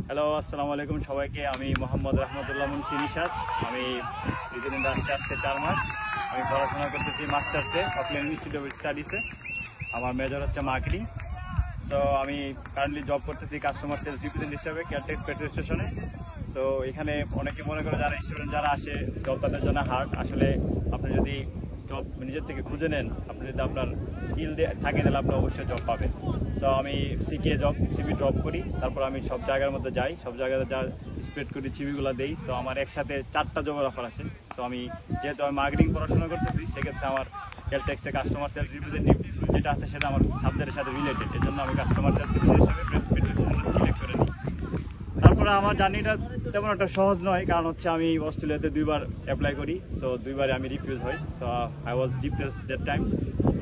Hello, আসসালামু আলাইকুম সবাইকে। আমি মোহাম্মদ রহমতুল্লাহ মুন্সি নিশাদ। আমি নিউজিল্যান্ডে আসতে আজকে 4 মাস। আমি পড়াশোনা করতেছি মাস্টার্সে অকল্যান্ড ইনস্টিটিউট অফ স্টাডিসে। আমার মেজর হচ্ছে মার্কেটিং। সো আমি কারেন্টলি জব করতেছি কাস্টমার সেলস রিপ্রেজেন্টেটিভ হিসেবে কেয়ারটেক্স পেট্রোল স্টেশনে। সো এখানে অনেকে মনে করে যারা স্টুডেন্ট যারা আসে জব তাদের জন্য হার্ড। আসলে আপনি যদি জব নিজের থেকে খুঁজে নেন, আপনি যদি আপনার স্কিল থাকে তাহলে আপনি অবশ্যই জব পাবেন। সো আমি সিকে জব সিভি ড্রপ করি, তারপর আমি সব জায়গার মধ্যে যাই, সব জায়গাতে যা স্প্রেড করি সিভিগুলো দেই। তো আমার একসাথে 4টা জবের অফার আসে। তো আমি যেহেতু আমি মার্কেটিং পড়াশোনা করতেছি, সেক্ষেত্রে আমার কেয়ারটেক্সে কাস্টমার সেলস রিপ্রেজেন্টেটিভ যেটা আছে সেটা আমার সাবজেক্টের সাথে রিলেটেড। এই জন্য আমি কাস্টমার সেলস রিপ্রেজেন্টেটিভ হিসেবে সিলেক্ট করে নিই। তারপরে আমার জার্নিটা তেমন একটা সহজ নয়, কারণ হচ্ছে আমি অস্ট্রেলিয়াতে 2বার অ্যাপ্লাই করি। সো 2বারে আমি রিফিউজ হই। So I was depressed that time.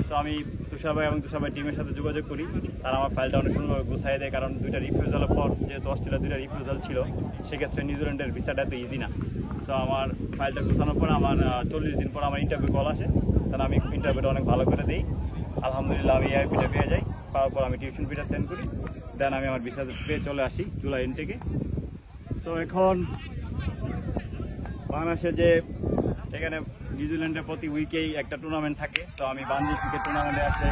So আমি তুষার ভাই এবং তুষার ভাই টিমের সাথে যোগাযোগ করি। তারা আমার ফাইলটা অনেক সুন্দরভাবে গুছাই দেয়, কারণ 2টা রিফিউজালের পর যেহেতু অস্ট্রেলিয়া 2টা রিফিউজাল ছিল, সেক্ষেত্রে নিউজিল্যান্ডের ভিসাটা এত ইজি না। সো আমার ফাইলটা গুছানোর পর আমার 40 দিন পর আমার ইন্টারভিউ কল আসে। তাহলে আমি ইন্টারভিউটা অনেক ভালো করে দিই। আলহামদুলিল্লাহ আমি আইপিটা পেয়ে যাই। পাওয়ার পর আমি টিউশন ফিটা সেন্ড করি। দেন আমি আমার ভিসা পেয়ে চলে আসি জুলাই ইনটেকে। তো এখন বাংলাদেশে যে এখানে নিউজিল্যান্ডের প্রতি উইকেই একটা টুর্নামেন্ট থাকে। তো আমি বান্দি ক্রিকেট টুর্নামেন্টে আসে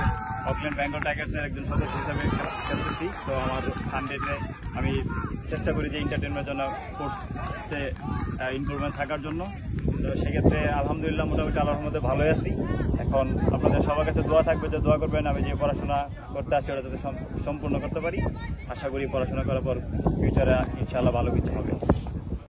অকল্যান্ড বেঙ্গল টাইগার্সের একজন সদস্য হিসাবে খেলতেছি। তো আমার সানডেতে আমি চেষ্টা করি যে এন্টারটেনমেন্টের জন্য স্পোর্টসে ইনভলভমেন্ট থাকার জন্য। তো সেক্ষেত্রে আলহামদুলিল্লাহ মোটামুটি আল্লাহর মধ্যে ভালোই আছি। এখন আপনাদের সবার কাছে দোয়া থাকবে, যে দোয়া করবেন আমি যে পড়াশোনা করতে আসি ওটা যাতে সম্পূর্ণ করতে পারি। আশা করি পড়াশোনা করার পর ফিউচারে ইনশাআল্লাহ ভালো কিছু হবে।